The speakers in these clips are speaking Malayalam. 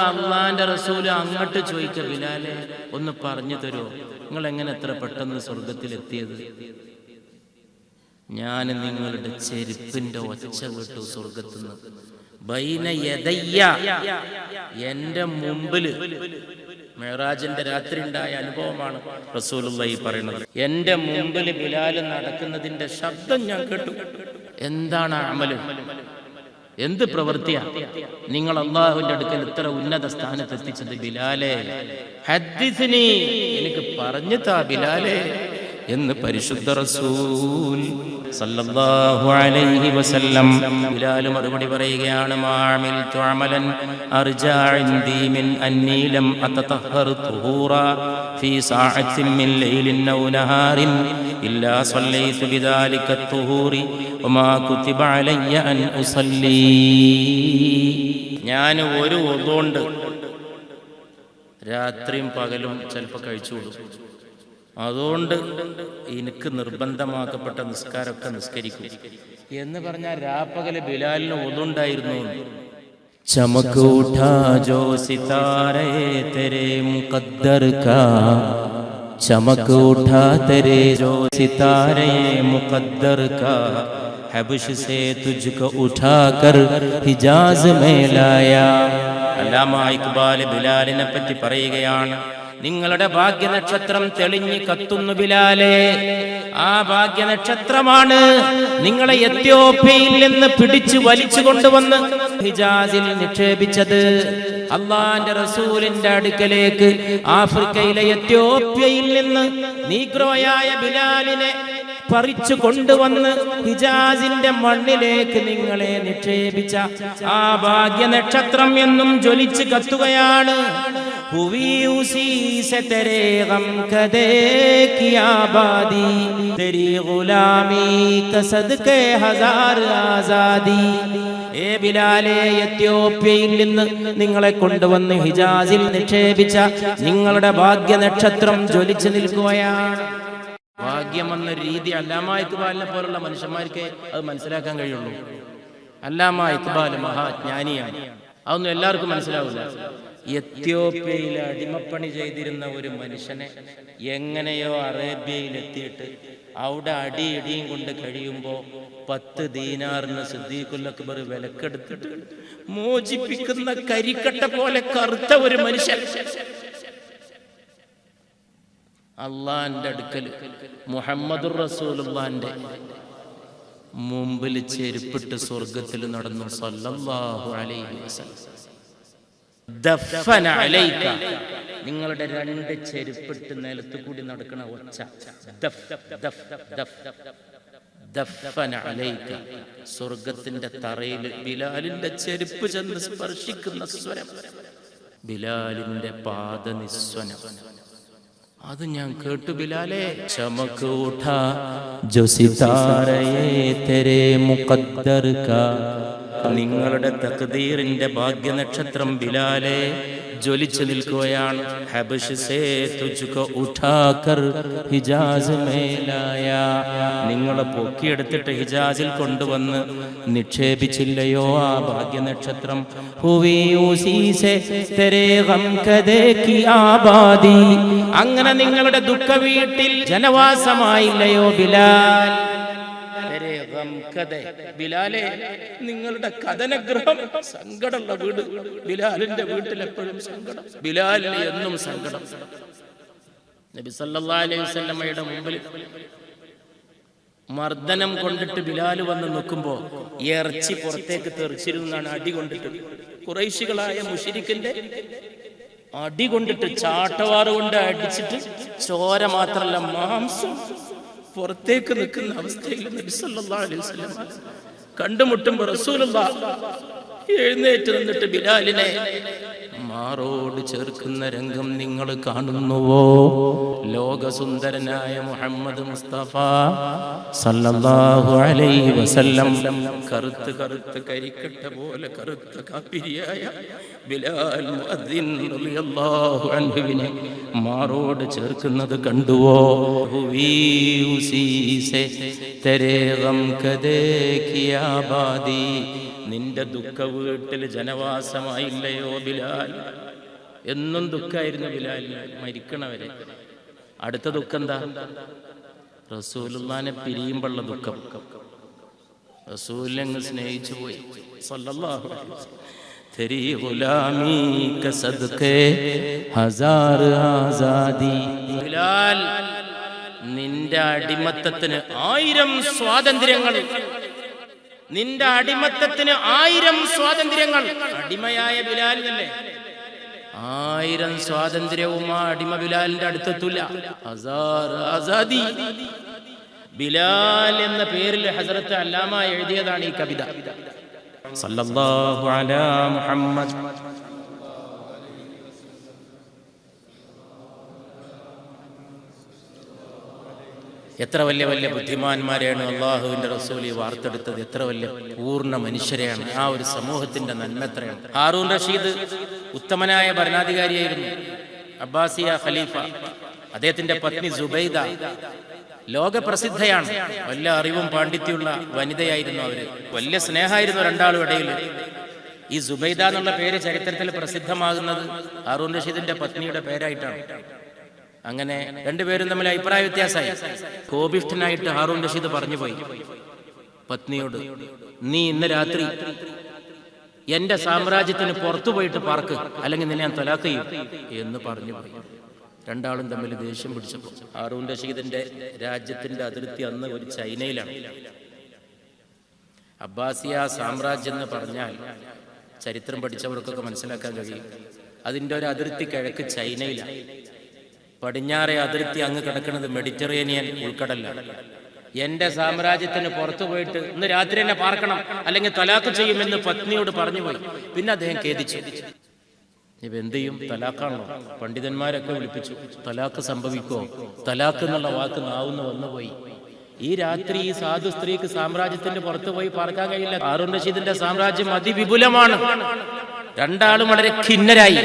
അള്ളാന്റെ റസൂല് അങ്ങോട്ട് ചോദിക്ക, ബിലാലെ ഒന്ന് പറഞ്ഞു തരുമോ, നിങ്ങൾ എങ്ങനെ എത്ര പെട്ടെന്ന് സ്വർഗത്തിലെത്തിയത്? ഞാൻ നിങ്ങളുടെ ചെരുപ്പിന്റെ ഒച്ച കേട്ടു സ്വർഗത്തുനിന്ന്. ബൈന യദയ്യ, എന്റെ മുമ്പില്. മിഅ്റാജിന്റെ രാത്രി ഉണ്ടായ അനുഭവമാണ് റസൂലുള്ളാഹി പറയുന്നത്. എന്റെ മുമ്പിൽ ബിലാൽ നടക്കുന്നതിന്റെ ശബ്ദം ഞാൻ കേട്ടു. എന്താണ് അമല്, എന്ത് പ്രവൃത്തിയാ നിങ്ങൾ അല്ലാഹുവിന്റെ അടുക്കൽ ഇത്ര ഉന്നത സ്ഥാനത്ത് എത്തിച്ചത്? ബിലാലെ ഹദ്ദിസ്നി, എനിക്ക് പറഞ്ഞു താ ബിലാലെ എന്ന് പരിശുദ്ധ റസൂൽ സല്ലല്ലാഹു അലൈഹി വസല്ലം. ബിലാൽ മറുപടി പറയുകയാണ്, മാഅമിൽതു അമലൻ അർജാ ഇൻദി മിൻ അന്നി ലം അതതഹറു തുഹൂറ ഫീ സഅത്തിൻ മിൻ ലൈലിൻ ഔ നഹാരിൻ ഇല്ലാ സല്ലൈതു ബിദാലിക തുഹൂറി വമാ കുതിബ അലയ്യ അൻ ഉസല്ലി. ഞാൻ ഒരു ഒതുകൊണ്ട് രാത്രിയും പകലും ചിലപ്പോൾ കഴിച്ചുകൊടുക്കും. അതുകൊണ്ട് എനിക്ക് നിർബന്ധമാക്കപ്പെട്ട നിസ്കാരമൊക്കെ നിസ്കരിക്കും എന്ന് പറഞ്ഞാൽ രാപ്പകല് ബിലാലിന് ഒതുണ്ടായിരുന്നു. ചമക് ഉഠാ ജോ സിതാരേ തെരേ മുഖദ്ദർ കാ, ചമക് ഉഠാ തെരേ ജോ സിതാരേ മുഖദ്ദർ കാ, ഹബ്ശ് സേ തുജ്കോ ഉഠാകർ ഹിജാസ് മേ ലായാ. അല്ലാമ ഇഖ്ബാൽ ബിലാലിനെ പറ്റി പറയുകയാണ്, നിങ്ങളുടെ ഭാഗ്യനക്ഷത്രം തെളിഞ്ഞു കത്തുന്നു ബിലാലെ. ആ ഭാഗ്യനക്ഷത്രമാണ് നിങ്ങളെ എത്യോപ്യയിൽ നിന്ന് പിടിച്ചു വലിച്ചു കൊണ്ടുവന്ന് ഹിജാസിൽ നിക്ഷേപിച്ചത്. അള്ളാന്റെ റസൂലിന്റെ അടുക്കലേക്ക് ആഫ്രിക്കയിലെ എത്യോപ്യയിൽ നിന്ന് നീഗ്രോയായ ബിലാലിനെ പറിച്ചു കൊണ്ടുവന്ന് ഹിജാസിന്റെ മണ്ണിലേക്ക് നിങ്ങളെ നിക്ഷേപിച്ച ആ ഭാഗ്യനക്ഷത്രം എന്നും ജ്വലിച്ച് കത്തുകയാണ്. हुई उसी से तेरे गम कदे की आबादी, तेरी गुलामी का सदके हजार आजादी. ഏ ബിലാലെ, എത്യോപ്യയിൽ നിന്ന് നിങ്ങളെ കൊണ്ടുവന്ന് ഹിജാസിൽ നിക്ഷേപിച്ച നിങ്ങളുടെ ഭാഗ്യനക്ഷത്രം ജ്വലിച്ചു നിൽക്കുകയാണ്. ഭാഗ്യം എന്ന രീതി അല്ലാമ ഇഖ്ബാലിനെ പോലുള്ള മനുഷ്യന്മാർക്ക് അത് മനസ്സിലാക്കാൻ കഴിയുള്ളൂ. അല്ലാമ ഇഖ്ബാൽ മഹാജ്ഞാനിയാണ്, അതൊന്നും എല്ലാവർക്കും മനസ്സിലാവില്ല. എത്യോപ്യയിൽ അടിമപ്പണി ചെയ്തിരുന്ന ഒരു മനുഷ്യനെ എങ്ങനെയോ അറേബ്യയിൽ എത്തിയിട്ട് അവിടെ അടിയിടിയും കൊണ്ട് കഴിയുമ്പോൾ 10 ദീനാറിന് സിദ്ദീഖുൽ അക്ബർ വിലക്കെടുത്തിട്ട് മോചിപ്പിക്കുന്ന കരിക്കട്ട പോലെ കറുത്ത ഒരു മനുഷ്യൻ അള്ളാന്റെ അടുക്കൽ മുഹമ്മദുർ റസൂലുള്ളാന്റെ മുമ്പിൽ ചെരുപ്പിട്ട് സ്വർഗത്തിൽ നടന്നു സല്ലല്ലാഹു അലൈഹി വസല്ലം. ദഫന അലൈക, നിങ്ങളുടെ 2 ചെരുപ്പിട്ട് നിലത്ത് കൂടി നടക്കണ ഒച്ച. ദഫന അലൈക, സ്വർഗത്തിന്റെ തറയിൽ ബിലാലിന്റെ ചെരുപ്പ് ചെന്ന് സ്പർശിക്കുന്ന സ്വരം, ബിലാലിന്റെ പാദനിസ്വനം. അത് ഞാൻ കേട്ടു ബിലാലെ. ചമക് ഉഠാ ജോ സിതാരയേ തെരേ മുഖദ്ദർ കാ, നിങ്ങളുടെ തഖ്ദീറിന്റെ ഭാഗ്യനക്ഷത്രം ബിലാലെ ജ്വലിച്ചു നിൽക്കുകയാണ്. ഹബ്ശ് സേ തുജ്കോ ഉഠാകർ ഹിജാസ് മേ ലായാ, നിങ്ങളെ പൊക്കിയെടുത്തിട്ട് ഹിജാസിൽ കൊണ്ടുവന്ന് നിക്ഷേപിച്ചില്ലയോ ആ ഭാഗ്യനക്ഷത്രം? ഹുവി ഉസീ സേ തെരേ ഗം കദേ കി ആബാദി, അങ്ങനെ നിങ്ങളുടെ ദുഃഖ വീട്ടിൽ ജനവാസമായില്ലയോ ബിലാൽ? ബിലാലെ, നിങ്ങളുടെ കഥനഗ്രഹം സങ്കടമുള്ള വീട്. ബിലാലിന്റെ വീട്ടിൽ എപ്പോഴും സങ്കടം, ബിലാലിന് എന്നും സങ്കടം. നബി സല്ലല്ലാഹു അലൈഹി വസല്ലമയുടെ മുമ്പിൽ മർദ്ദനം കൊണ്ടിട്ട് ബിലാൽ വന്ന് നിൽക്കുമ്പോ ഇറച്ചി പുറത്തേക്ക് തെറിച്ചിരുന്നാണ് അടി കൊണ്ടിട്ട്. ഖുറൈശികളായ മുശ്രിക്കിന്റെ അടി കൊണ്ടിട്ട്, ചാട്ടവാറ് കൊണ്ട് അടിച്ചിട്ട് ചോര മാത്രല്ല മാംസം പുറത്തേക്ക് നിൽക്കുന്ന അവസ്ഥയിൽ നബി സല്ലല്ലാഹു അലൈഹി വസല്ലം കണ്ടുമുട്ടുമ്പോൾ റസൂലുള്ളാഹ് എഴുന്നേറ്റ് നിന്നിട്ട് ബിലാലിനെ മാറോട് ചേർക്കുന്ന രംഗം നിങ്ങൾ കാണുന്നുവോ? ലോകസുന്ദരനായ മുഹമ്മദ് മുസ്തഫ സല്ലല്ലാഹു അലൈഹി വസല്ലം കറുത്ത് കറുത്ത് കരിക്കട്ട പോലെ കറുത്ത കാപ്പിരിയായ ബിലാൽ മുഅദ്ദിൻ റളിയല്ലാഹു അൻഹുവിനെ മാറോട് ചേർക്കുന്നത് കണ്ടുവോ? ഹുവീ ഉസീ സേ തെരേ ഗം കദേ കി ആബാദി, നിന്റെ ദുഃഖ വീട്ടിൽ ജനവാസമായില്ലയോ ബിലാൽ. എന്നും ദുഃഖമായിരുന്നു ബിലാലിന് മരിക്കണവരെ. അടുത്ത ദുഃഖം എന്താ? റസൂലുള്ളാഹിനെ പിരിയുമ്പോഴുള്ള ദുഃഖം. റസൂലിനെ സ്നേഹിച്ചു പോയി സല്ലല്ലാഹു അലൈഹി വസല്ലം. തെരി ഗുലാമി ക സദഖേ ഹസാർ ആസാദി. ബിലാൽ, നിന്റെ അടിമത്തത്തിന് 1000 സ്വാതന്ത്ര്യങ്ങൾ. നിന്റെ അടിമത്തത്തിന് 1000 സ്വാതന്ത്ര്യങ്ങൾ. അടിമയായ ബിലാലിനല്ലേ 1000 സ്വാതന്ത്ര്യവും ആ അടിമ ബിലാലിന്റെ അടുത്തെത്തൂല. ഹസാർ ആസാദി. ബിലാൽ എന്ന പേരിൽ ഹസ്രത്ത് അല്ലാമ എഴുതിയതാണ് ഈ കവിത. സല്ലല്ലാഹു അലാ മുഹമ്മദ്. എത്ര വലിയ വലിയ ബുദ്ധിമാന്മാരെയാണ് അള്ളാഹുവിന്റെ റസൂൽ വാർത്തെടുത്തത്. എത്ര വലിയ പൂർണ്ണ മനുഷ്യരെയാണ്. ആ ഒരു സമൂഹത്തിന്റെ നന്മ എത്രയാണ്. ഹാറൂൻ റഷീദ് ഉത്തമനായ ഭരണാധികാരിയായിരുന്നു. അബ്ബാസിയ ഖലീഫ. അദ്ദേഹത്തിന്റെ പത്നി സുബൈദ ലോകപ്രസിദ്ധയാണ്. വലിയ അറിവും പാണ്ഡിത്യമുള്ള വനിതയായിരുന്നു അവര്. വലിയ സ്നേഹമായിരുന്നു രണ്ടാളും ഇടയിൽ. ഈ സുബൈദ എന്നുള്ള പേര് ചരിത്രത്തിൽ പ്രസിദ്ധമാകുന്നത് ഹാറൂൻ റഷീദിന്റെ പത്നിയുടെ പേരായിട്ടാണ്. അങ്ങനെ രണ്ടുപേരും തമ്മിൽ അഭിപ്രായ വ്യത്യാസമായി. കോപിഷ്ഠനായിട്ട് ഹാറൂൻ റഷീദ് പറഞ്ഞു പോയി പത്നിയോട്, നീ ഇന്ന് രാത്രി എന്റെ സാമ്രാജ്യത്തിന് പുറത്തു പോയിട്ട് പാർക്ക്, അല്ലെങ്കിൽ നിന്നെ ഞാൻ തലാഖ് ചെയ്യും എന്ന് പറഞ്ഞു പോയി. രണ്ടാളും തമ്മിൽ ദേഷ്യം പിടിച്ചപ്പോൾ ഹാറൂൻ റഷീദിന്റെ രാജ്യത്തിന്റെ അതിർത്തി അന്ന് ഒരു ചൈനയിലാണ്. അബ്ബാസിയ സാമ്രാജ്യം എന്ന് പറഞ്ഞാൽ ചരിത്രം പഠിച്ചവർക്കൊക്കെ മനസ്സിലാക്കാൻ കഴിയും. അതിൻ്റെ ഒരു അതിർത്തി കിഴക്ക് ചൈനയിലാണ്. പടിഞ്ഞാറേ അതിർത്തി അങ്ങ് കിടക്കുന്നത് മെഡിറ്ററേനിയൻ ഉൾക്കടലാണ്. എന്റെ സാമ്രാജ്യത്തിന് പുറത്തു പോയിട്ട് ഇന്ന് രാത്രി തന്നെ പാർക്കണം, അല്ലെങ്കിൽ തലാഖ് ചെയ്യുമെന്ന് പത്നിയോട് പറഞ്ഞു പോയി. പിന്നെ അദ്ദേഹം ഖേദിച്ചു. ഇവ എന്ത് ചെയ്യും? തലാഖാണല്ലോ. പണ്ഡിതന്മാരൊക്കെ വിളിപ്പിച്ചു. തലാഖ് സംഭവിക്കോ? തലാഖ് എന്നുള്ള വാക്ക് നാവുന്ന് വന്നുപോയി. ഈ രാത്രി ഈ സാധു സ്ത്രീക്ക് സാമ്രാജ്യത്തിന്റെ പുറത്തു പോയി പാർക്കാൻ കഴിയില്ല. ഹാറൂൻ റഷീദിന്റെ സാമ്രാജ്യം അതിവിപുലമാണ്. രണ്ടാളും വളരെ ഖിന്നരായി.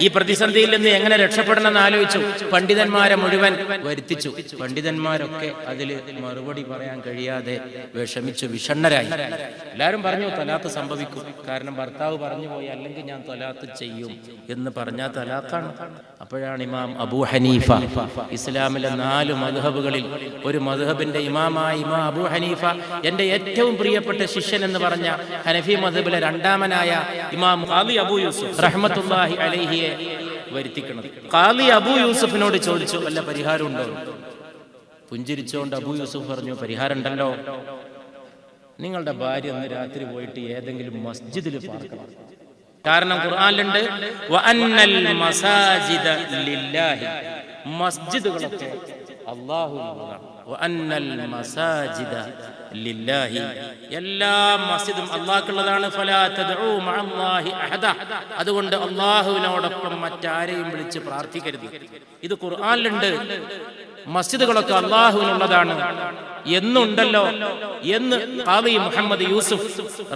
ഈ പ്രതിസന്ധിയിൽ നിന്ന് എങ്ങനെ രക്ഷപ്പെടണം എന്ന് ആലോചിച്ചു. പണ്ഡിതന്മാരെ മുഴുവൻ വരുത്തിച്ചു. പണ്ഡിതന്മാരൊക്കെ അതിൽ മറുപടി പറയാൻ കഴിയാതെ വിഷമിച്ചു, വിഷണ്ണരായി. എല്ലാവരും പറഞ്ഞു തലാഖ് സംഭവിക്കും. കാരണം ഭർത്താവ് പറഞ്ഞു പോയി, അല്ലെങ്കിൽ ഞാൻ തലാഖ് ചെയ്യും എന്ന് പറഞ്ഞാൽ തലാഖാണ്. അപ്പോഴാണ് ഇമാം അബൂ ഹനീഫ, ഇസ്ലാമിലെ 4 മദ്ഹബുകളിൽ ഒരു മദ്ഹബിന്റെ ഇമാമായ ഇമാം അബൂ ഹനീഫ, എന്റെ ഏറ്റവും പ്രിയപ്പെട്ട ശിഷ്യൻ എന്ന് പറഞ്ഞ ഹനഫി മദ്ഹബിലെ 2ാമനായ ഇമാം ഖാദി അബൂ യൂസുഫ് റഹ്മത്തുള്ളാഹി അലൈഹിയെ വരുത്തിക്കണം. ഖാദി അബൂ യൂസുഫിനോട് ചോദിച്ചു, വല്ല പരിഹാരം ഉണ്ടോ? പുഞ്ചിരിച്ചുകൊണ്ട് അബൂ യൂസുഫ് പറഞ്ഞു, പരിഹാരം ഉണ്ടല്ലോ. നിങ്ങളുടെ ഭാര്യ അന്ന് രാത്രി പോയിട്ട് ഏതെങ്കിലും മസ്ജിദിൽ പാർക്കണം. കാരണം ഖുർആനിലുണ്ട് വഅന്നൽ മസാജിദ ലില്ലാഹി, മസ്ജിദുകളൊക്കെ അല്ലാഹുവിനുള്ളതാണ്. വഅന്നൽ മസാജിദ ലില്ലാഹി, എല്ലാ മസ്ജിദും അല്ലാഹുക്കുള്ളതാണ്. ഫലാ തദ്ഉ മഅല്ലാഹി അഹദ, അതുകൊണ്ട് അല്ലാഹുവിനോടൊപ്പം മറ്റാരെയും വിളിച്ച് പ്രാർത്ഥിക്കരുത്. ഇത് ഖുർആനിലുണ്ട്. മസ്ജിദുകളൊക്കെ അല്ലാഹുവിനുള്ളതാണ് എന്നുണ്ടല്ലോ എന്ന് ഖാദി മുഹമ്മദ് യൂസുഫ്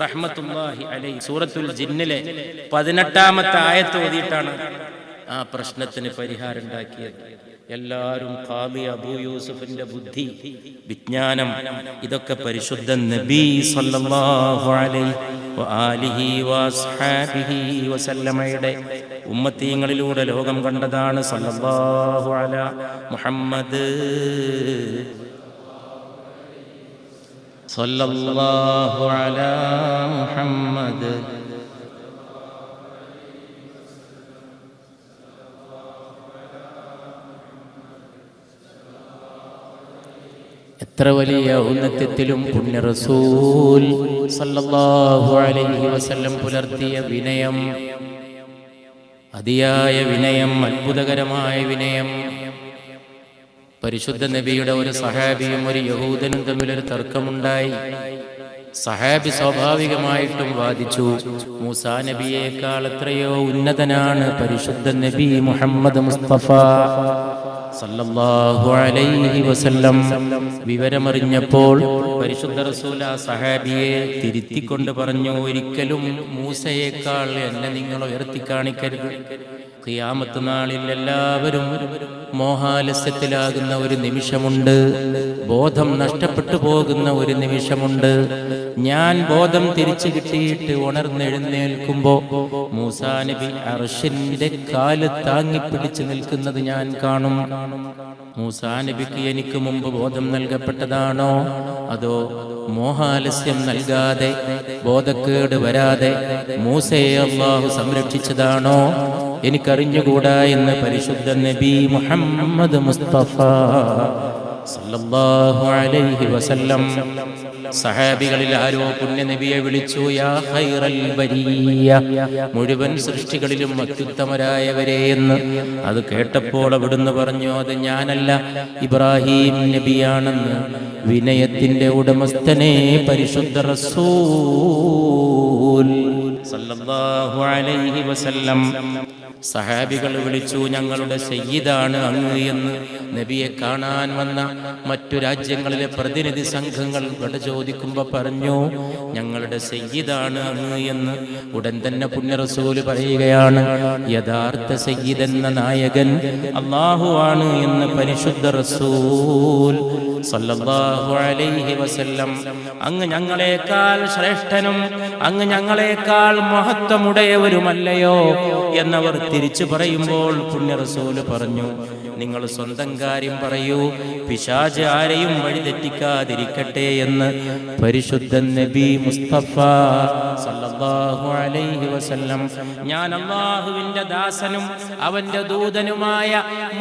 റഹ്മത്തുള്ളാഹി അലൈഹി സൂറത്തുൽ ജിന്നിലെ 18ാമത്തെ ആയത്ത് ഓതിയിട്ടാണ് ആ പ്രശ്നത്തിന് പരിഹാരം ഉണ്ടാക്കിയത്. എല്ലാവരും ഖാദി അബൂ യൂസുഫിന്റെ ബുദ്ധി, വിജ്ഞാനം, ഇതൊക്കെ പരിശുദ്ധ നബി സല്ലല്ലാഹു അലൈഹി വആലിഹി വസ്ഹാബിഹി വസല്ലമയുടെ ഉമ്മത്തീങ്ങളിലൂടെ ലോകം കണ്ടതാണ്. സല്ലല്ലാഹു അലാ മുഹമ്മദ്, സല്ലല്ലാഹു അലാ മുഹമ്മദ്. എത്ര വലിയ ഔന്നത്യത്തിലും പുണ്യ റസൂൽ സല്ലല്ലാഹു അലൈഹി വസല്ലം പുലർത്തിയ വിനയം, അതിയായ വിനയം, അത്ഭുതകരമായ വിനയം. പരിശുദ്ധ നബിയുടെ ഒരു സഹാബിയും ഒരു യഹൂദനും തമ്മിലൊരു തർക്കമുണ്ടായി. സഹാബി സ്വാഭാവികമായിട്ടും വാദിച്ചു, മൂസാ നബിയേക്കാൾ എത്രയോ ഉന്നതനാണ് പരിശുദ്ധ നബി മുഹമ്മദ് മുസ്തഫ സല്ലല്ലാഹു അലൈഹി വസല്ലം. വിവരമറിഞ്ഞപ്പോൾ പരിശുദ്ധ റസൂൽ ആ സഹാബിയെ തിരുത്തിക്കൊണ്ട് പറഞ്ഞു, ഒരിക്കലും മൂസയേക്കാൾ എന്നെ നിങ്ങൾ ഉയർത്തി കാണിക്കരുത്. ഖിയാമത്ത് നാളിൽ എല്ലാവരും മോഹാലസ്യത്തിലാകുന്ന ഒരു നിമിഷമുണ്ട്, ബോധം നഷ്ടപ്പെട്ടു പോകുന്ന ഒരു നിമിഷമുണ്ട്. ഞാൻ ബോധം തിരിച്ചു കിട്ടിയിട്ട് ഉണർന്നെഴുന്നേൽക്കുമ്പോ മൂസാ നബി അർശിന്റെ കാല് താങ്ങിപ്പിടിച്ച് നിൽക്കുന്നത് ഞാൻ കാണും. മൂസാ നബിക്ക് എനിക്ക് മുമ്പ് ബോധം നൽകപ്പെട്ടതാണോ അതോ മോഹാലസ്യം നൽകാതെ ബോധക്കേട് വരാതെ മൂസയെ അല്ലാഹു സംരക്ഷിച്ചതാണോ എനിക്കറിഞ്ഞുകൂടാ എന്ന് പരിശുദ്ധ നബി മുഹമ്മദ് മുസ്തഫ സല്ലല്ലാഹു അലൈഹി വസല്ലം. സഹാബികളിൽ ആരോ പുണ്യ നബിയെ വിളിച്ചു, യാ ഖൈറൽ ബരിയ, മുഴുവൻ സൃഷ്ടികളിലും അത്യുത്തമരായവരെ എന്ന്. അത് കേട്ടപ്പോൾ അവിടുന്ന് പറഞ്ഞു, അത് ഞാനല്ല, ഇബ്രാഹിം നബിയാണെന്ന്. വിനയത്തിന്റെ ഉടമസ്ഥനെ പരിശുദ്ധ റസൂൽ സല്ലല്ലാഹു അലൈഹി വസല്ലം. സഹാബികൾ വിളിച്ചു, ഞങ്ങളുടെ സയ്യിദാണ് അങ്ങ് എന്ന്. നബിയെ കാണാൻ വന്ന മറ്റു രാജ്യങ്ങളിലെ പ്രതിനിധി സംഘങ്ങൾ ഇവിടെ ചോദിക്കുമ്പോൾ പറഞ്ഞു, ഞങ്ങളുടെ സയ്യിദാണ് അങ്ങ് എന്ന്. ഉടൻ തന്നെ പുണ്യ റസൂൽ പറയുകയാണ്, യഥാർത്ഥ സയ്യിദ് എന്ന നായകൻ അല്ലാഹു ആണ് എന്ന് പരിശുദ്ധ റസൂൽ സല്ലല്ലാഹു അലൈഹി വസല്ലം. അങ്ങ് ഞങ്ങളെക്കാൾ ശ്രേഷ്ഠനും അങ്ങ് ഞങ്ങളെക്കാൾ മഹത്വമുടയവരുമല്ലയോ എന്നവർ തിരിച്ചു പറയുമ്പോൾ പുണ്യ റസൂൽ പറഞ്ഞു, നിങ്ങൾ സ്വന്തം കാര്യം പറയൂ, പിശാച് ആരെയും വഴിതെറ്റിക്കാതിരിക്കട്ടെ എന്ന് പരിശുദ്ധ നബി മുസ്തഫ സല്ലല്ലാഹു അലൈഹി വസല്ലം. ഞാൻ അല്ലാഹുവിന്റെ ദാസനും അവന്റെ ദൂതനുമായ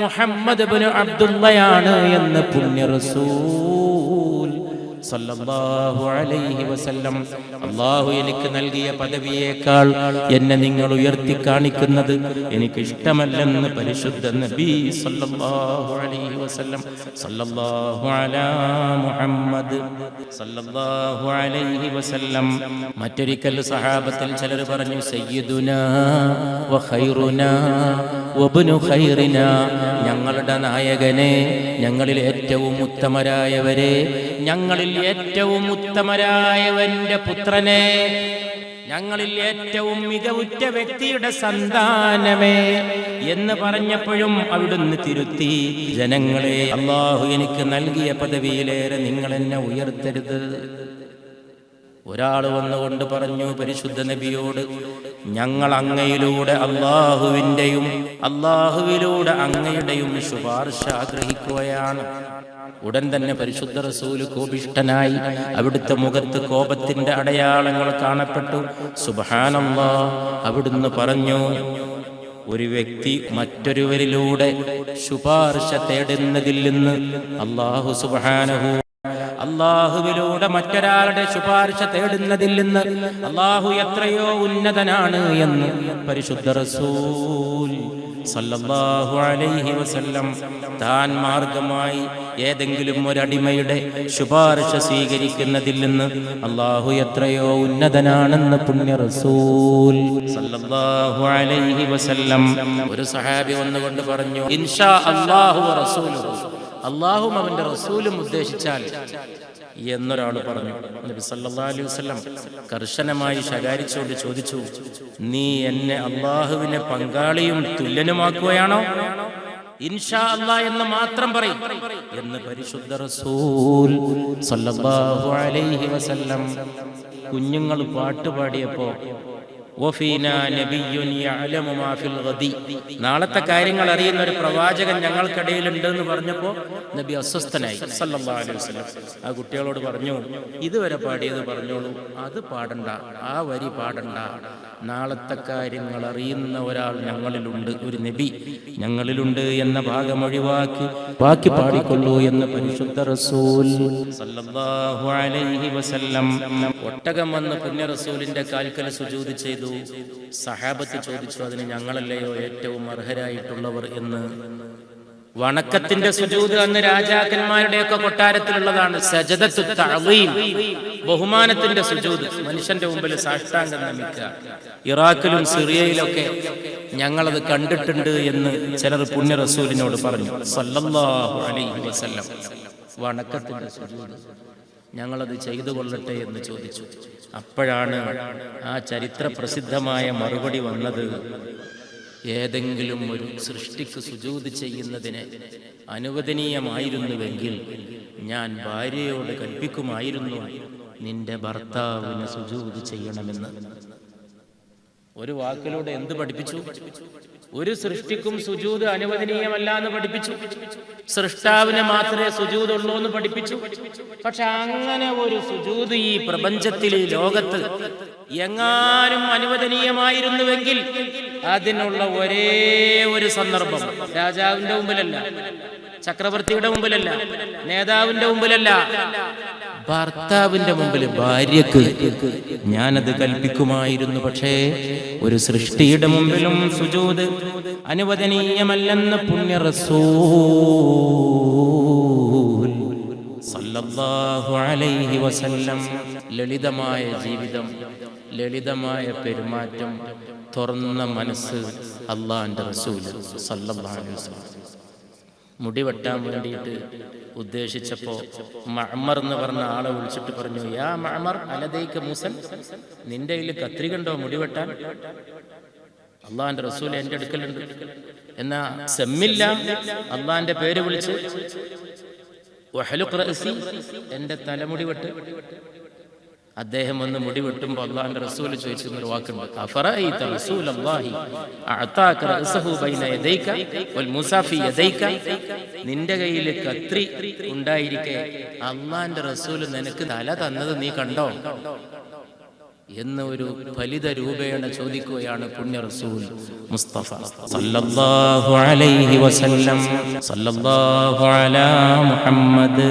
മുഹമ്മദ് ഇബ്നു അബ്ദുള്ളയാണ് എന്ന് പുണ്യ റസൂൽ സല്ലല്ലാഹു അലൈഹി വസല്ലം. അല്ലാഹു എനിക്ക് നൽകിയ പദവിയേക്കാൾ എന്നെ നിങ്ങൾ ഉയർത്തി കാണിക്കുന്നത് എനിക്ക് ഇഷ്ടമല്ലെന്ന് പരിശുദ്ധ നബി സല്ലല്ലാഹു അലൈഹി വസല്ലം. സല്ലല്ലാഹു അലാ മുഹമ്മദ് സല്ലല്ലാഹു അലൈഹി വസല്ലം. മറ്റൊരിക്കൽ സഹാബത്തിൽ ചിലർ പറഞ്ഞു, സയ്യിദുനാ വ ഖൈറുനാ വബ്നു ഖൈറിനാ, ഞങ്ങളുടെ നായകനെ, ഞങ്ങളിൽ ഏറ്റവും ഉത്തമരായവരെ, ഞങ്ങളിൽ ഏറ്റവും ഉത്തമരായവന്റെ പുത്രനെ, ഞങ്ങളിൽ ഏറ്റവും മികവുറ്റ വ്യക്തിയുടെ സന്താനമേ എന്ന് പറഞ്ഞപ്പോഴും അവിടുന്ന് തിരുത്തി, ജനങ്ങളെ, അല്ലാഹു എനിക്ക് നൽകിയ പദവിയിലേറെ നിങ്ങൾ എന്നെ ഉയർത്തരുത്. ഒരാൾ വന്നുകൊണ്ട് പറഞ്ഞു പരിശുദ്ധ നബിയോട്, ഞങ്ങൾ അങ്ങയിലൂടെ അല്ലാഹുവിലൂടെ അങ്ങയുടെയും ശുപാർശ ആഗ്രഹിക്കുകയാണ്. ഉടൻ തന്നെ പരിശുദ്ധ റസൂൽ കോപിഷ്ഠനായി, അവിടുത്തെ മുഖത്ത് കോപത്തിന്റെ അടയാളങ്ങൾ കാണപ്പെട്ടു. സുബ്ഹാനല്ലാഹ്, അവിടുന്ന് പറഞ്ഞു, ഒരു വ്യക്തി മറ്റൊരുവരിലൂടെ ശുപാർശ തേടുന്നതിൽ നിന്ന് അല്ലാഹു സുബ്ഹാനഹു, അല്ലാഹുവിലൂടെ മറ്റൊരാളുടെ ശുപാർശ തേടുന്നതിൽ നിന്ന് അല്ലാഹു എത്രയോ ഉന്നതനാണ് എന്ന് പരിശുദ്ധ റസൂൽ സല്ലല്ലാഹു അലൈഹി വസല്ലം. താൻ മാർഗമായി ഏതെങ്കിലും ഒരടിമയുടെ ശുപാർശ സ്വീകരിക്കുന്നതിൽ നിന്ന് അല്ലാഹു എത്രയോ ഉന്നതനാണെന്ന് പുണ്യ റസൂൽ സല്ലല്ലാഹു അലൈഹി വസല്ലം. ഒരു സഹാബി വന്നുകൊണ്ട് പറഞ്ഞു, ഇൻഷാ അല്ലാഹു വ റസൂലുഹു, അല്ലാഹും അവന്റെ റസൂലും ഉദ്ദേശിച്ചാൽ എന്നൊരാൾ പറഞ്ഞു. നബി സല്ലല്ലാഹു അലൈഹി വസല്ലം കർശനമായി ശകാരിച്ചുകൊണ്ട് ചോദിച്ചു, നീ എന്നെ അല്ലാഹുവിനെ പങ്കാളിയും തുല്യനുമാക്കുകയാണോ? ഇൻഷാ അല്ലാഹ് എന്ന് മാത്രം പറയും എന്ന് പരിശുദ്ധ റസൂൽ സല്ലല്ലാഹു അലൈഹി വസല്ലം. കുഞ്ഞുങ്ങൾ പാട്ടുപാടിയപ്പോ നാളത്തെ കാര്യങ്ങൾ അറിയുന്ന ഒരു പ്രവാചകൻ ഞങ്ങൾക്കിടയിലുണ്ട് എന്ന് പറഞ്ഞപ്പോൾ നബി അസ്വസ്ഥനായി സല്ലല്ലാഹു അലൈഹി വസല്ലം. ആ കുട്ടികളോട് പറഞ്ഞു, ഇതുവരെ പാടിയത് പറഞ്ഞോളൂ, അത് പാടണ്ട, ആ വരി പാടണ്ട. നാളത്തെ കാര്യങ്ങൾ അറിയുന്ന ഒരാൾ ഞങ്ങളിലുണ്ട്, ഒരു നബി ഞങ്ങളിലുണ്ട് എന്ന ഭാഗം ഒഴിവാക്കി ബാക്കി പാടിക്കൊള്ളൂ എന്ന് പരിശുദ്ധ റസൂൽ സല്ലല്ലാഹു അലൈഹി വസല്ലം. ഒട്ടകം വന്ന് പുണ്യ റസൂലിന്റെ കാൽക്കൽ സുജൂദ് ചെയ്തു. സഹാബത്ത് ചോദിച്ചു, അതിന് ഞങ്ങളല്ലയോ ഏറ്റവും അർഹരായിട്ടുള്ളവർ എന്ന്. വണക്കത്തിന്റെ സുജൂദ് അന്ന് രാജാക്കന്മാരുടെയൊക്കെ കൊട്ടാരത്തിലുള്ളതാണ്. സജദത്തു തഅളീം, ബഹുമാനത്തിന്റെ സുജൂദ്, മനുഷ്യന്റെ മുമ്പിൽ സാഷ്ടാംഗം നമിക്കുക. ഇറാഖിലും സിറിയയിലൊക്കെ ഞങ്ങളത് കണ്ടിട്ടുണ്ട് എന്ന് ചിലർ പുണ്യ റസൂലിനോട് പറഞ്ഞു സല്ലല്ലാഹു അലൈഹി വസല്ലം. വണക്കത്തിന്റെ സുജൂദ് ഞങ്ങളത് ചെയ്തു കൊള്ളട്ടെ എന്ന് ചോദിച്ചു. അപ്പോഴാണ് ആ ചരിത്ര പ്രസിദ്ധമായ മറുപടി വന്നത്, ഏതെങ്കിലും ഒരു സൃഷ്ടിക്ക് സുജൂദ് ചെയ്യുന്നതിന് അനുവദനീയമായിരുന്നുവെങ്കിൽ ഞാൻ ഭാര്യയോട് കൽപ്പിക്കുമായിരുന്നു, നിന്റെ ഭർത്താവിന് സുജൂദ് ചെയ്യണമെന്ന്. ഒരു വാക്കിലൂടെ എന്ത് പഠിപ്പിച്ചു? ഒരു സൃഷ്ടിക്കും സുജൂദ് അനുവദനീയമല്ല എന്ന് പഠിപ്പിച്ചു. സൃഷ്ടാവിന് മാത്രമേ സുജൂദ് ഉള്ളൂ എന്ന് പഠിപ്പിച്ചു. പക്ഷെ അങ്ങനെ ഒരു സുജൂദ് ഈ പ്രപഞ്ചത്തിൽ, ഈ ലോകത്ത് എങ്ങാനും അനുവദനീയമായിരുന്നുവെങ്കിൽ അതിനുള്ള ഒരേ ഒരു സന്ദർഭം രാജാവിന്റെ മുമ്പിലല്ല, ചക്രവർത്തിയുടെ മുമ്പിലല്ല, നേതാവിന്റെ മുമ്പിലല്ല, ഭർത്താവിന്റെ മുമ്പിൽ, ഭാര്യക്ക് ഞാനത് കൽപ്പിക്കുമായിരുന്നു. പക്ഷേ ഒരു സൃഷ്ടിയുടെ മുമ്പിലും സുജൂദ് അനുവദനീയമല്ലെന്ന് പുണ്യ റസൂൽ സല്ലല്ലാഹു അലൈഹി വസല്ലം. ലളിതമായ ജീവിതം, ലളിതമായ പെരുമാറ്റം, തുറന്ന മനസ്സ് അള്ളാഹുവിന്റെ റസൂൽ സല്ലല്ലാഹു അലൈഹി വസല്ലം. മുടി വെട്ടാൻ വേണ്ടിയിട്ട് ഉദ്ദേശിച്ചപ്പോ മഅ്മർ എന്ന് പറഞ്ഞ ആളെ വിളിച്ചിട്ട് പറഞ്ഞു, യാ മഅ്മർ അലദൈക മൂസൻ, നിന്റെ കയ്യിൽ കത്രിക ഉണ്ടോ മുടി വെട്ടാൻ? അള്ളാഹിന്റെ റസൂൽ എന്റെ അടുക്കലുണ്ട്. എന്നാ സെമ്മില്ല, അള്ളാഹിന്റെ പേര് വിളിച്ച് വഹലുഖ് റഅസി, എന്റെ തലമുടി വെട്ട്. അദ്ദേഹം വന്ന് മുടി വെട്ടുമ്പോൾ അള്ളാഹിന്റെ റസൂൽ ചോദിച്ചിരുന്നൊരു വാക്കുണ്ട്, അഫറഅയ്ത റസൂലല്ലാഹി അഅതാക റഅസഹു ബൈന യദൈക വൽ മുസാഫി യദൈക, നിന്റെ കയ്യിൽ കത്രി ഉണ്ടായിരിക്കെ അള്ളാഹിന്റെ റസൂൽ നിനക്ക് തല തന്നത് നീ കണ്ടോ എന്ന് ഒരു ഫലിത രൂപേണ ചോദിക്കുകയാണ് പുണ്യ റസൂൽ മുസ്തഫ സല്ലല്ലാഹു അലൈഹി വസല്ലം. സല്ലല്ലാഹു അലാ മുഹമ്മദ്.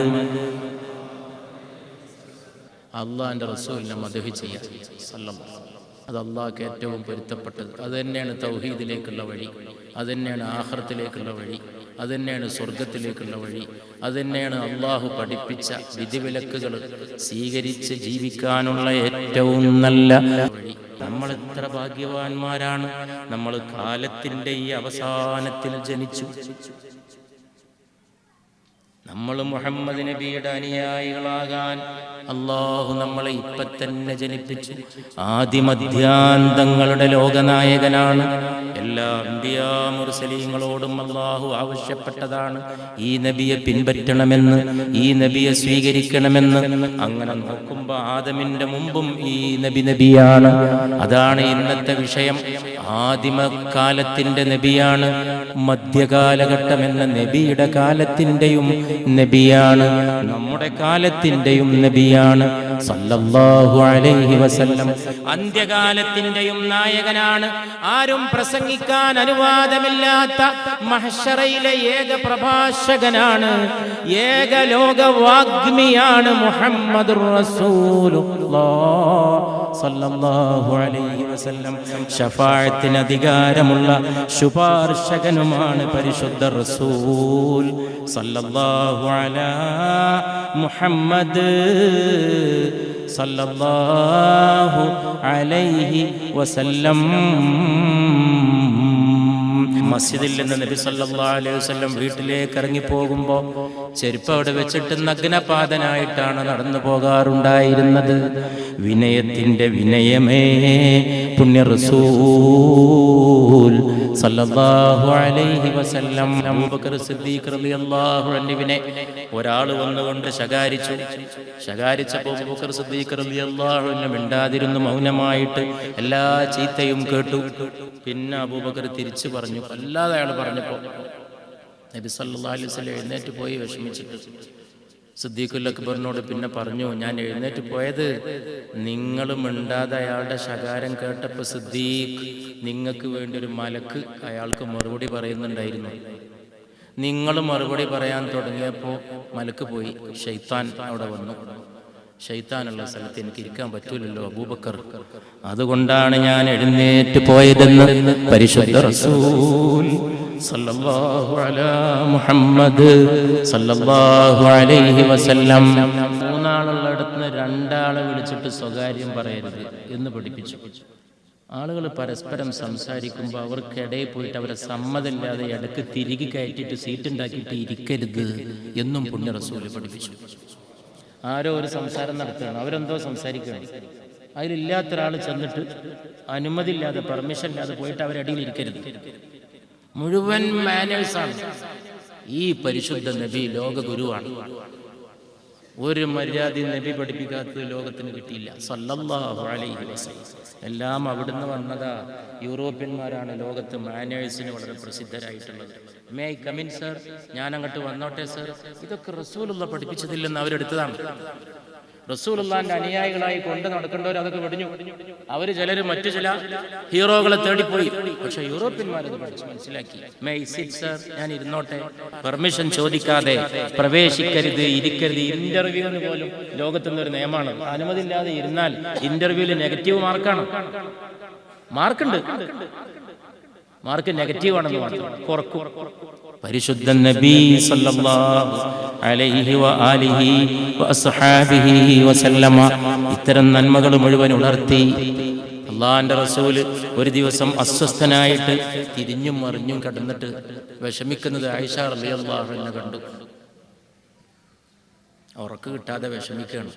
അള്ളാഹിന്റെ റസൂലിനെ മദ്ഹ് ചെയ്യാൻ സല്ലല്ലാഹു, അത് അള്ളാഹ്ക്ക് ഏറ്റവും പൊരുത്തപ്പെട്ടത്. അത് തന്നെയാണ് തൗഹീദിലേക്കുള്ള വഴി, അത് തന്നെയാണ് ആഖിറത്തിലേക്കുള്ള വഴി, അത് തന്നെയാണ് സ്വർഗത്തിലേക്കുള്ള വഴി, അത് തന്നെയാണ് അള്ളാഹു പഠിപ്പിച്ച വിധിവിലക്കുകൾ സ്വീകരിച്ച് ജീവിക്കാനുള്ള ഏറ്റവും നല്ല വഴി. നമ്മൾ എത്ര ഭാഗ്യവാന്മാരാണ്! നമ്മൾ കാലത്തിന്റെ ഈ അവസാനത്തിൽ ജനിച്ചു. നമ്മൾ മുഹമ്മദ് നബിയുടെ അനുയായികളാകാൻ അള്ളാഹു നമ്മളെ ഇപ്പൊ തന്നെ ജനിപ്പിച്ചു. ആദിമധ്യാന്തങ്ങളുടെ ലോകനായകനാണ്. എല്ലാ അംബിയാ മുർസലീങ്ങളോടും അള്ളാഹു ആവശ്യപ്പെട്ടതാണ് ഈ നബിയെ പിൻപറ്റണമെന്ന്, ഈ നബിയെ സ്വീകരിക്കണമെന്ന്. അങ്ങനെ നോക്കുമ്പോ ആദമിന്റെ മുമ്പും ഈ നബിയാണ്. അതാണ് ഇന്നത്തെ വിഷയം. ആദിമകാലത്തിന്റെ നബിയാണ്, മധ്യകാലഘട്ടം എന്ന നബിയുടെ കാലത്തിന്റെയും നബിയാണ്, നമ്മുടെ കാലത്തിന്റെയും നബിയാണ് സല്ലല്ലാഹു അലൈഹി വസല്ലം. അന്ത്യകാലത്തിന്റെയും നായകനാണ്. ആരും പ്രസംഗിക്കാൻ അനുവാദമില്ലാത്ത മഹ്ശറയിലെ ഏക പ്രഭാഷകനാണ്, ഏക ലോക വാഗ്മിയാണ് മുഹമ്മദുർ റസൂലുള്ളാഹ് സല്ലല്ലാഹു അലൈഹി വസല്ലം. ശഫാഅത്തിന് അധികാരമുള്ള ശുപാർശകനുമാണ് പരിശുദ്ധ റസൂൽ സല്ലല്ലാഹു അലാ മുഹമ്മദ് സല്ലല്ലാഹു അലൈഹി വസല്ലം. മസ്ജിദിൽ നിന്ന് നബി സല്ലല്ലാഹു അലൈഹി വസല്ലം വീട്ടിലേക്ക് ഇറങ്ങി പോകുമ്പോൾ ചെരുപ്പ് അവിടെ വെച്ചിട്ട് നഗ്നപാദനായിട്ടാണ് നടന്നു പോകാറുണ്ടായിരുന്നത്. വിനയത്തിന്റെ വിനയമേ പുണ്യ റസൂൽ സല്ലല്ലാഹു അലൈഹി വസല്ലം. അബൂബക്കർ സിദ്ദീഖ് റളിയല്ലാഹു അൻഹുവിനെ ഒരാൾ വന്നുകൊണ്ട് ശകാരിച്ചപ്പോൾ അബൂബക്കർ സിദ്ദീഖ് റളിയല്ലാഹു അൻഹു മിണ്ടാതിരുന്നു, മൗനമായിട്ട് എല്ലാ ചീത്തയും കേട്ടു. പിന്നെ അബൂബക്കർ തിരിച്ചു പറഞ്ഞു. അല്ലാതെ അയാൾ പറഞ്ഞപ്പോൾ നബി സല്ലല്ലാഹു അലൈഹി വസല്ലം എഴുന്നേറ്റ് പോയി വിഷമിച്ചിട്ട് സിദ്ദീഖുൽ അക്ബറിനോട് പിന്നെ പറഞ്ഞു, ഞാൻ എഴുന്നേറ്റ് പോയത് നിങ്ങൾ മിണ്ടാതെ അയാളുടെ ശകാരം കേട്ടപ്പോൾ സിദ്ദീഖ്, നിങ്ങൾക്ക് വേണ്ടി ഒരു മലക്ക് അയാൾക്ക് മറുപടി പറയുന്നുണ്ടായിരുന്നു. നിങ്ങൾ മറുപടി പറയാൻ തുടങ്ങിയപ്പോൾ മലക്ക് പോയി, ശൈത്താൻ അവിടെ വന്നു. ശൈത്താനുള്ള സ്ഥലത്ത് എനിക്ക് ഇരിക്കാൻ പറ്റൂലല്ലോ അബൂബക്കർ, അതുകൊണ്ടാണ് ഞാൻ എഴുന്നേറ്റ് പോയതെന്ന് പരിശുദ്ധ റസൂൽ സല്ലല്ലാഹു അലാ മുഹമ്മദ് സല്ലല്ലാഹു അലൈഹി വസല്ലം. മൂന്നാളുള്ള ഇടത്തുനിന്ന് രണ്ടാളെ വിളിച്ചിട്ട് സ്വകാര്യം പറയരുത് എന്ന് പഠിപ്പിച്ചു. ആളുകൾ പരസ്പരം സംസാരിക്കുമ്പോൾ അവർക്കിടയിൽ പോയിട്ട് അവരെ സമ്മതമില്ലാതെ ഇടയ്ക്ക് തിരികെ കയറ്റിയിട്ട് സീറ്റ് ഉണ്ടാക്കിയിട്ട് ഇരിക്കരുത് എന്നും പുണ്യ റസൂൽ പഠിപ്പിച്ചു. ആരോ ഒരു സംസാരം നടത്തുകയാണ്, അവരെന്തോ സംസാരിക്കുകയാണ്, അതിലില്ലാത്ത ഒരാൾ ചെന്നിട്ട് അനുമതി ഇല്ലാതെ, പെർമിഷൻ ഇല്ലാതെ പോയിട്ട് അവരടിയിൽ ഇരിക്കരുത്. മുഴുവൻ മാനേഴ്സാണ്. ഈ പരിശുദ്ധ നബി ലോക ഗുരുവാണ്. ഒരു മര്യാദ നബി പഠിപ്പിക്കാത്തത് ലോകത്തിന് കിട്ടിയില്ല സല്ലല്ലാഹു അലൈഹി വസല്ലം. എല്ലാം അവിടുന്ന് വന്നതാ. യൂറോപ്യന്മാരാണ് ലോകത്ത് മാനേഴ്സിന് വളരെ പ്രസിദ്ധരായിട്ടുള്ളത്. മേ ഐ കമിൻ സർ, ഞാൻ അങ്ങോട്ട് വന്നോട്ടെ സർ, ഇതൊക്കെ റസൂലുള്ള പഠിപ്പിച്ചതില്ലെന്ന് അവരെടുത്തതാണ്. റസൂലുള്ളാന്റെ അനുയായികളായി കൊണ്ട് നടക്കേണ്ടവർ അതൊക്കെ വെടിഞ്ഞു. അവര് ചിലര് മറ്റു ചില ഹീറോകളെ തേടിപ്പോയി. പക്ഷെ യൂറോപ്യന്മാരത് പഠിച്ച് മനസ്സിലാക്കി. മേ ഐ സിറ്റ് സർ, ഞാൻ ഇരുന്നോട്ടെ. പെർമിഷൻ ചോദിക്കാതെ പ്രവേശിക്കരുത്, ഇരിക്കരുത്. ഇന്റർവ്യൂവിന് പോലും ലോകത്തുനിന്ന് ഒരു നിയമമാണ്, അനുമതി ഇല്ലാതെ ഇരുന്നാൽ ഇന്റർവ്യൂവിൽ നെഗറ്റീവ് മാർക്കാണ്. മാർക്കുണ്ട്, മാർക്ക് നെഗറ്റീവ് ആണെന്ന് മാത്രം കുറക്കും. പരിശുദ്ധ നബി സല്ലല്ലാഹു അലൈഹി വആലിഹി വഅസ്ഹാബിഹി വസല്ലമ ഇത്തരം നന്മകൾ മുഴുവൻ ഉണർത്തി. അല്ലാഹുവിന്റെ റസൂൽ ഒരു ദിവസം അസ്വസ്ഥനായിട്ട് തിരിഞ്ഞും മറിഞ്ഞും കിടന്നിട്ട് വിഷമിക്കുന്നത് ആയിഷ റളിയല്ലാഹു അൻഹ കണ്ടു. ഉറക്ക് കിട്ടാതെ വിഷമിക്കുകയാണ്.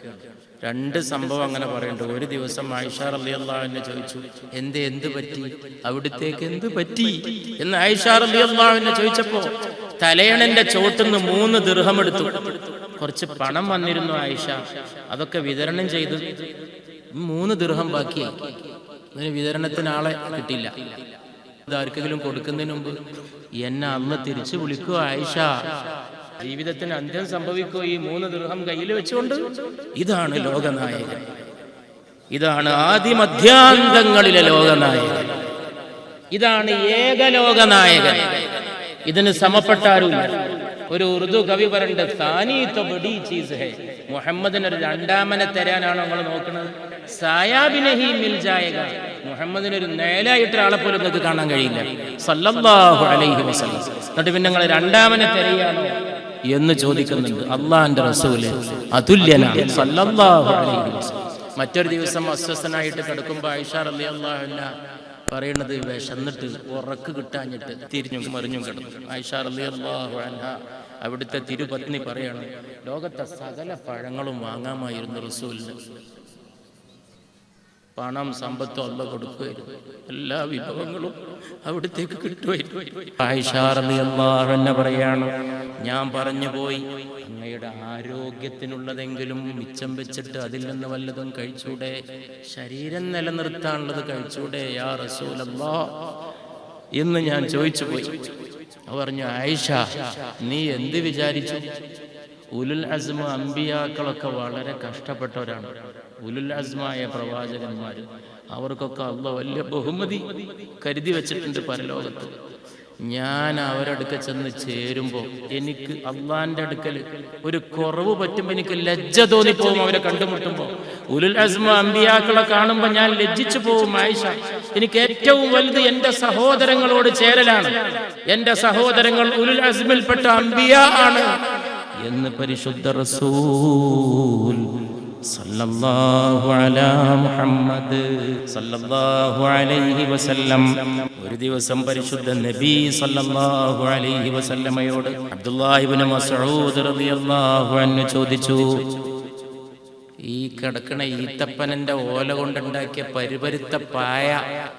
രണ്ട് സംഭവം അങ്ങനെ പറയുന്നുണ്ട്. ഒരു ദിവസം ആയിഷ റളിയല്ലാഹു അൻഹ ചോദിച്ചു, എന്ത് പറ്റി, അവിടുത്തേക്ക് എന്ത് പറ്റി എന്ന് ആയിഷ റളിയല്ലാഹു അൻഹ ചോദിച്ചപ്പോ തലയണന്റെ ചോട്ടുന്ന് 3 ദിർഹം എടുത്തു. കുറച്ച് പണം വന്നിരുന്നു ആയിഷ, അതൊക്കെ വിതരണം ചെയ്തു. 3 ദിർഹം ബാക്കിയായി. അതിന് വിതരണത്തിന് ആളെ കിട്ടില്ല. ആർക്കെങ്കിലും കൊടുക്കുന്നതിന് മുമ്പ് എന്നെ അന്ന് തിരിച്ചു വിളിക്കുക ആയിഷ, ജീവിതത്തിന് അന്ത്യം സംഭവിക്കോ ഈ 3 ദിർഹം കയ്യിൽ വെച്ചുകൊണ്ട്. ഇതാണ് ലോകനായകൻ, ഇതാണ് ആദിമധ്യാന്തങ്ങളിലെ ലോകനായകൻ, ഇതാണ് ഏകലോകനായകൻ. ഇതിന് സമപ്പെട്ടാരുമില്ല. ഒരു ഉറുദു കവി പറയണ്ട്, താനീ തോ ബഡി ചീസ് ഹൈ. മുഹമ്മദിന് ഒരു രണ്ടാമനെ തരാനാണോ നിങ്ങൾ നോക്കുന്നത്? സായാബിനഹി മിൽ ജായേഗ. മുഹമ്മദിന് ഒരു നേലായിട്ട് ആളെ പോലും നിങ്ങൾക്ക് കാണാൻ കഴിയില്ല സല്ലല്ലാഹു അലൈഹി വസല്ലം. എന്നിട്ട് പിന്നെ നിങ്ങൾ രണ്ടാമനെ തരികയാണോ എന്ന് ചോദിക്കുന്നുണ്ട്. അള്ളാഹിന്റെ റസൂല് അതുല്യനാണ് സല്ലല്ലാഹു അലൈഹി വസല്ലം. മറ്റൊരു ദിവസം അസ്വസ്ഥനായിട്ട് കിടക്കുമ്പോൾ ആയിഷ റളിയല്ലാഹു അൻഹ പറയുന്നത്, വിശന്നിട്ട് ഉറക്ക് കിട്ടാഞ്ഞിട്ട് തിരിഞ്ഞും മറിഞ്ഞും കിടന്നു. ആയിഷ റളിയല്ലാഹു അൻഹ അവിടുത്തെ തിരുപത്നി പറയാണ്, ലോകത്തെ സകല പഴങ്ങളും വാങ്ങാമായിരുന്നു റസൂലിന്. പണം സമ്പത്തും അല്ല കൊടുക്കുമായിരുന്നു, എല്ലാ വിഭവങ്ങളും അവിടത്തേക്ക് കിട്ടുമായിരുന്നു. ആയിഷ റളിയല്ലാഹു അൻഹ പറയാണ്, ഞാൻ പറഞ്ഞു പോയി, അങ്ങയുടെ ആരോഗ്യത്തിനുള്ളതെങ്കിലും മിച്ചം വെച്ചിട്ട് അതിൽ നിന്ന് വല്ലതും കഴിച്ചൂടെ, ശരീരം നിലനിർത്താനുള്ളത് കഴിച്ചൂടെ യാ റസൂലല്ലാഹ് എന്ന് ഞാൻ ചോദിച്ചു പോയി. പറഞ്ഞു, ആയിഷ നീ എന്ത് വിചാരിച്ചു? ഉലുൽ അസ്മ അമ്പിയാക്കളൊക്കെ വളരെ കഷ്ടപ്പെട്ടവരാണ്. ഉലുൽ അസ്മായ പ്രവാചകന്മാർ, അവർക്കൊക്കെ അല്ലാഹു വലിയ ബഹുമതി കരുതി വെച്ചിട്ടുണ്ട് പരലോകത്ത്. ഞാൻ അവരടുക്ക ചെന്ന് ചേരുമ്പോൾ എനിക്ക് അള്ളാന്റെ അടുക്കൽ ഒരു കുറവ് പറ്റുമ്പോൾ എനിക്ക് ലജ്ജ തോന്നിപ്പോവും. അവരെ കണ്ടുമുട്ടുമ്പോൾ ഉലുൽ അസ്മ അമ്പിയാക്കളെ കാണുമ്പോൾ ഞാൻ ലജ്ജിച്ചു പോവും. ആയിഷ, എനിക്ക് ഏറ്റവും വലുത് എന്റെ സഹോദരങ്ങളോട് ചേരലാണ്. എന്റെ സഹോദരങ്ങൾ ഉലുൽ അസ്മിൽപ്പെട്ട അമ്പിയാ ആണ് എന്ന് പരിശുദ്ധ റസൂൽ സല്ലല്ലാഹു അലാ മുഹമ്മദ് സല്ലല്ലാഹു അലൈഹി വസല്ലം. ഒരു ദിവസം പരിശുദ്ധ നബി സല്ലല്ലാഹു അലൈഹി വസല്ലമയോട് അബ്ദുല്ലാഹി ഇബ്നു മസ്ഊദ് റളിയല്ലാഹു അൻഹു ചോദിച്ചു, ഈ കിടക്കണ ഈത്തപ്പനന്റെ ഓല കൊണ്ടുണ്ടാക്കിയ പരിപരുത്ത പായ,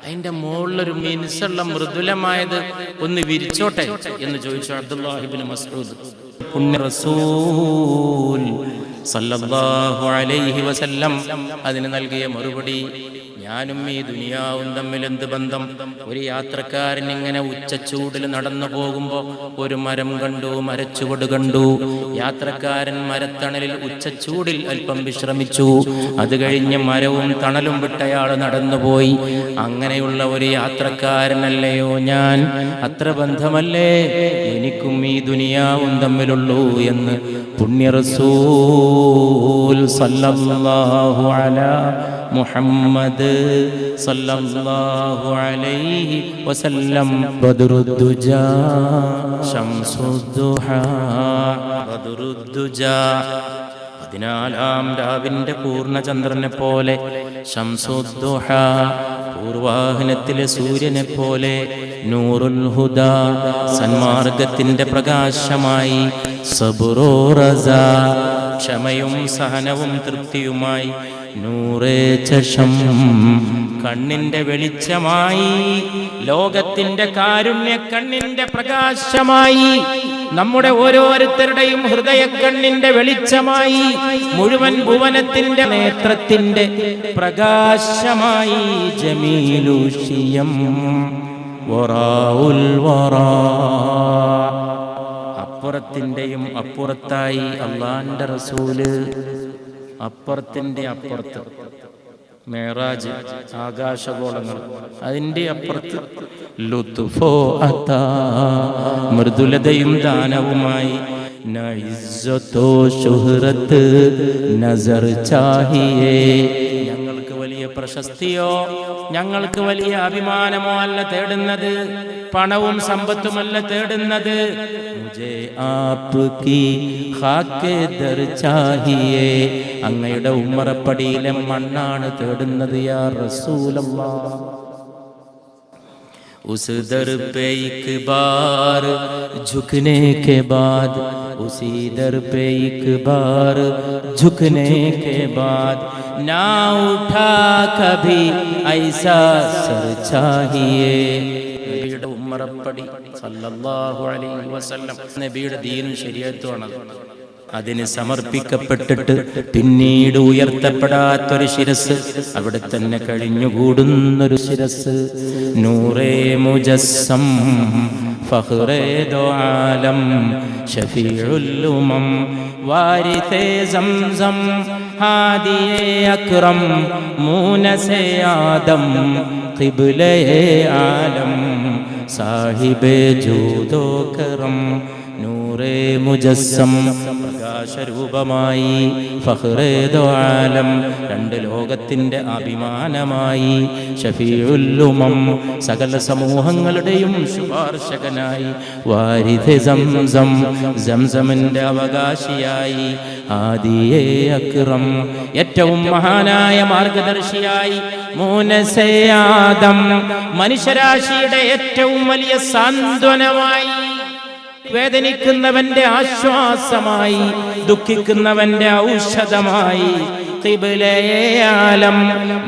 അതിന്റെ മുകളിലൊരു മിനുസുള്ള മൃദുലമായത് ഒന്ന് വിരിച്ചോട്ടെ എന്ന് ചോദിച്ചു അബ്ദുല്ലാഹി ഇബ്നു മസ്ഊദ്. പുണ്യ റസൂൽ സല്ലല്ലാഹു അലൈഹി വസല്ലം അതിന് നൽകിയ മറുപടി, ഞാനും ഈ ദുനിയാവും തമ്മിൽ എന്ത് ബന്ധം? ഒരു യാത്രക്കാരൻ ഇങ്ങനെ ഉച്ചച്ചൂടിൽ നടന്നു പോകുമ്പോൾ ഒരു മരം കണ്ടു, മരച്ചുവട് കണ്ടു. യാത്രക്കാരൻ മരത്തണലിൽ ഉച്ചച്ചൂടിൽ അല്പം വിശ്രമിച്ചു. അത് കഴിഞ്ഞ് മരവും തണലും വിട്ടയാൾ നടന്നുപോയി. അങ്ങനെയുള്ള ഒരു യാത്രക്കാരനല്ലയോ ഞാൻ? അത്ര ബന്ധമല്ലേ എനിക്കും ഈ ദുനിയാവും തമ്മിലുള്ളൂ എന്ന് പുണ്യ റസൂൽ സല്ലല്ലാഹു അലാ മുഹമ്മദ് സല്ലല്ലാഹു അലൈഹി വസല്ലം. ബദ്റുദ്ദുജാ ശംസുദ്ദുഹാ ബദ്റുദ്ദുജാ, 14-ാം രാവിന്റെ പൂർണ്ണചന്ദ്രനെ പോലെ, ശംസുദ്ദുഹാ പൂർവാഹനത്തിലെ സൂര്യനെ പോലെ, നൂറുൽ ഹുദാ സന്മാർഗത്തിന്റെ പ്രകാശമായി, സബ്റു റസാ ക്ഷമയും സഹനവും തൃപ്തിയുമായി, നൂറേ ചഷം കണ്ണിന്റെ വെളിച്ചമായി, ലോകത്തിന്റെ കാരുണ്യ കണ്ണിന്റെ പ്രകാശമായി, നമ്മുടെ ഓരോരുത്തരുടെയും ഹൃദയക്കണ്ണിന്റെ വെളിച്ചമായി, മുഴുവൻ ഭുവനത്തിന്റെ നേത്രത്തിന്റെ പ്രകാശമായി. ജമീലുഷിയം വറാഉൽ വറാ, അപ്പുറത്തിന്റെയും അപ്പുറത്തായി അള്ളാന്റെ റസൂല്, അപ്പുറത്തിന്റെ അപ്പുറത്ത് മേറാജ്, ആകാശഗോളങ്ങൾ, അതിന്റെ അപ്പുറത്ത് ലുത്ഫോ അതാ, മൃദുലതയും ദാനവുമായി. നഇസ്സത്തോ ശുഹ്റത്ത് നസർ ചാഹിയേ, ഞങ്ങൾക്ക് വലിയ പ്രശസ്തിയോ ഞങ്ങൾക്ക് വലിയ അഭിമാനമോ അല്ല തേടുന്നത്, പണവും സമ്പത്തുമല്ല തേടുന്നത്. മുझे ആപ്കി ഖാകെ ദർ ചാഹിയേ, അങ്ങയുടെ ഉമ്മറപ്പടിയിലെ മണ്ണാണ് തേടുന്നത് യാ റസൂലല്ലാഹ്. उस दर पे एक बार झुकने के बाद, उसी दर पे एक बार झुकने के बाद, ना उठा कभी ऐसा सर चाहिए. നബിയുടെ ഉമ്മറപ്പടി സല്ലല്ലാഹു അലൈഹി വസല്ലം, നബിയുടെ ദീനും ശരീഅത്തുമാണ്. അതിന് സമർപ്പിക്കപ്പെട്ടിട്ട് പിന്നീട് ഉയർത്തപ്പെടാത്തൊരു ശിരസ്, അവിടെ തന്നെ കഴിഞ്ഞുകൂടുന്നൊരു ശിരസ്. നൂറേ മുജസ്സം ഫഖ്റേ ദോ ആലം ശഫീഉൽ ഉമം വാരിസേ സംസം ഹാദിയേ അക്രം മൂനസേ ആദം ഖിബ്ലേ ആലം സാഹിബേ ജൂദോ കറം. നൂറേ മുജസ്സം, പ്രകാശരൂപമായി. ഫഖ്റേ ദോ ആലം, രണ്ട് ലോകത്തിന്റെ അഭിമാനമായി. ശഫീഉൽ ഉമം, സകല സമൂഹങ്ങളുടെയും ശുപാർശകനായി. വാരിദ് സംസം, സംസമിന്റെ അവകാശിയായി. ആദിയേ അക്രം, ഏറ്റവും മഹാനായ മാർഗദർശിയായി. മൂനസേ ആദം, മനുഷ്യരാശിയുടെ ഏറ്റവും വലിയ സാന്ത്വനമായി. വേദനിക്കുന്നവന്റെ ആശ്വാസമായി, ദുഃഖിക്കുന്നവന്റെ ഔഷധമായി. ഖിബ്ലേ ആലം,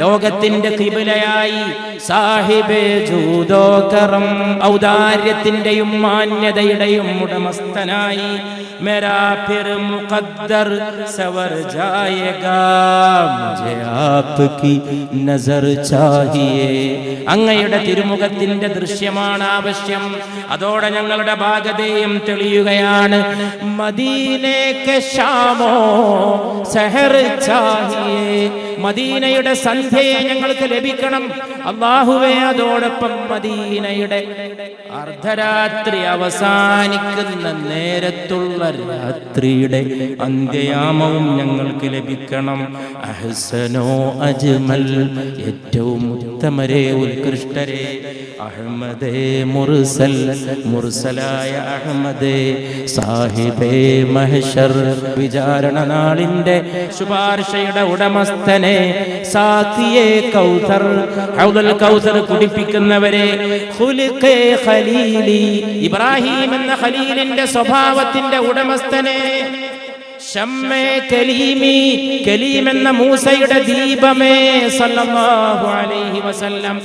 ലോകത്തിന്റെ ഖിബ്ലയായി. സാഹിബേ ജൂദോ കറം, ഔദാര്യത്തിന്റെയും മാന്യതയുടെയും ഉടമസ്ഥനായി. മേരാ ഫിർ മുഖദ്ദർ സവർ ജായേഗാ മുझे ആപ്കി നസർ ചാഹിയേ, അങ്ങയുടെ തിരുമുഖത്തിന്റെ ദൃശ്യമാണ് ആവശ്യം, അതോടെ ഞങ്ങളുടെ ഭാഗതയും തെളിയുകയാണ്. മദീനേ കെ ശാമോ സഹർ ചാഹിയേ, മദീനയുടെ സന്ധ്യയെ ഞങ്ങൾക്ക് ലഭിക്കണം അല്ലാഹുവേ. അതോടൊപ്പം മദീനയുടെ അർദ്ധരാത്രി അവസാനിക്കുന്ന നേരത്തുള്ള രാത്രിയുടെ അന്ത്യയാമവും ഞങ്ങൾക്ക് ലഭിക്കണം. അഹ്സനോ അജ്മൽ, ഏറ്റവും ഉത്തമരേ ഉത്കൃഷ്ടരേ. അഹ്മദേ മുർസൽ, മുർസലായ അഹ്മദേ. സാഹിബേ മഹ്ശർ, വിചാരണ നാളിന്റെ ശുപാർശയുടെ ഉടമസ്ഥനെ. സാഖിയേ കൗസർ, ഹൗദുൽ കൗസർ കുടിപ്പിക്കുന്നവരെ. ഖുൽഖേ ഖലീലി, ഇബ്രാഹിം എന്ന ഖലീലിന്റെ സ്വഭാവത്തിന്റെ ഉടമസ്ഥനെ. ശമ്മേ കലീമി, കലീം എന്ന മൂസയുടെ ദീപമേ സല്ലല്ലാഹു അലൈഹി വസല്ലം.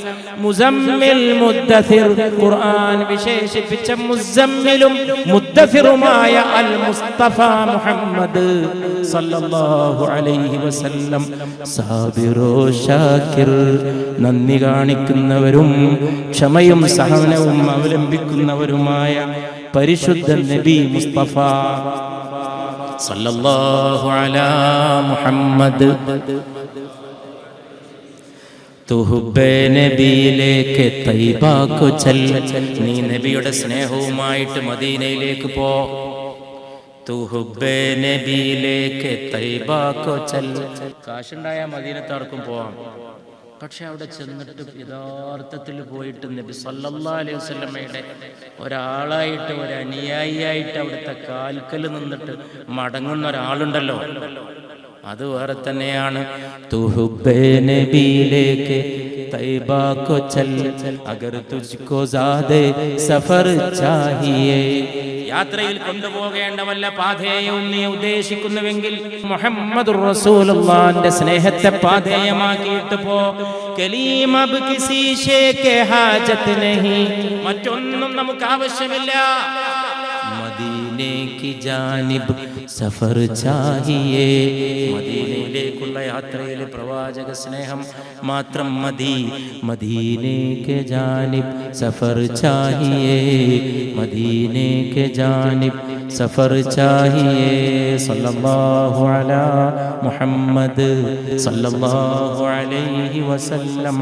മുസമ്മിൽ മുദ്ദസിർ, ഖുർആൻ വിശേഷിപ്പിച്ച മുസമ്മിലും മുദ്ദസിറുമായ അൽ മുസ്തഫ മുഹമ്മദ് സല്ലല്ലാഹു അലൈഹി വസല്ലം. സാബിറോ ഷാകിർ, നന്ദി കാണിക്കുന്നവരും ക്ഷമയും സഹനവും അവലംബിക്കുന്നവരുമായ പരിശുദ്ധ നബി മുസ്തഫ സല്ലല്ലാഹു അലാ മുഹമ്മദ്. തുഹുബ്ബേ നബിയിലേക്ക് തൈബാ കോ ചൽ, നീ നബിയുടെ സ്നേഹവുമായിട്ട് മദീനയിലേക്ക് പോ. തുഹുബ്ബേ നബിയിലേക്ക് തൈബാ കോ ചൽ, കാശുണ്ടായ മദീനത്താർക്കും പോവാം, പക്ഷെ അവിടെ ചെന്നിട്ട് യഥാർത്ഥത്തിൽ പോയിട്ട് നബി സല്ലല്ലാഹു അലൈഹി വസല്ലമയുടെ ഒരാളായിട്ട്, ഒരു അനുയായിയായിട്ട് അവിടുത്തെ കാൽക്കൽ നിന്നിട്ട് മടങ്ങുന്ന ഒരാളുണ്ടല്ലോ, അത് വേറെ തന്നെയാണ്. തുഹുബ്ബേ നബിയിലേക്ക് തൈബാ കോ ചൽ, അഗർ തുജ്കോ സാദേ സഫർ ചാഹിയേ. യാത്രയിൽ കൊണ്ടുപോകേണ്ട വല്ല പാഥേയവും നീ ഉദ്ദേശിക്കുന്നുവെങ്കിൽ മുഹമ്മദുർ റസൂലുള്ളാഹിന്റെ സ്നേഹത്തെ പാഥേയമാക്കിയിട്ട് പോ. കലീം അബ് കിസി ശേ കെ ഹാജത്ത് നഹി, മറ്റൊന്നും നമുക്ക് ആവശ്യമില്ല. മദീനെ കി ജാനിബ് സഫർ ചാഹിയേ, മദീനയിലേക്കുള്ള യാത്രയിൽ പ്രവാചക സ്നേഹം മാത്രം മതി. മദീനെ കെ ജാനിബ് സഫർ ചാഹിയേ, മദീനെ കെ ജാനിബ് സഫർ ചാഹിയേ. സല്ലല്ലാഹു അലാ മുഹമ്മദ് സല്ലല്ലാഹു അലൈഹി വസല്ലം.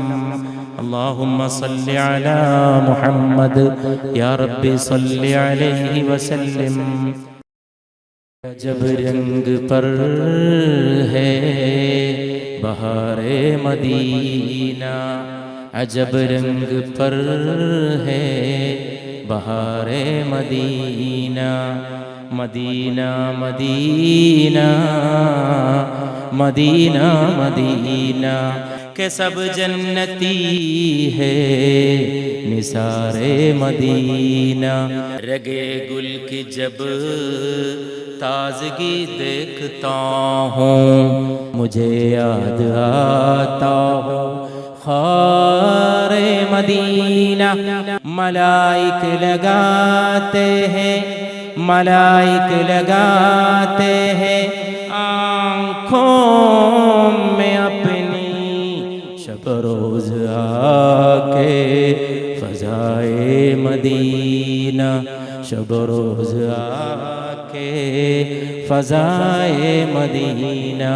اللهم صل على محمد يا رب صل عليه وسلم. जब रंग पर है बहारे मदीना, अजब रंग पर है बहारे मदीना, मदीना मदीना मदीना मदीना के सब जन्नती है निसारे मदीना. रगे गुल की जब ताजगी देखता हूँ, मुझे याद आता हूँ खारे मदीना. मलाइक लगाते हैं, मलाइक लगाते हैं आँखों में अपनी, शब रोज आके फजाए मदीना, शब रोज आके फजाए मदीना.